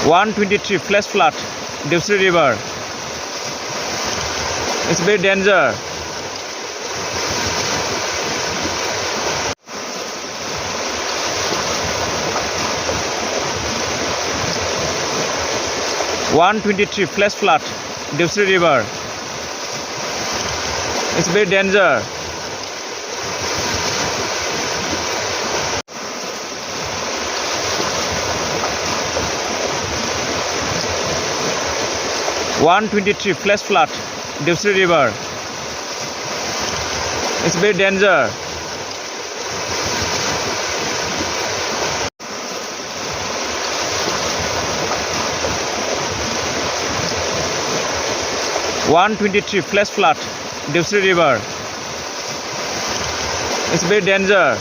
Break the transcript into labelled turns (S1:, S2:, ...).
S1: 123 flash flood, Dipsri River. It's very danger. (123) flash flood, Dipsri River. It's very danger. (123) flash flood, Dipsri River. It's very danger. (123) flash flood, Dipsri River. It's very danger.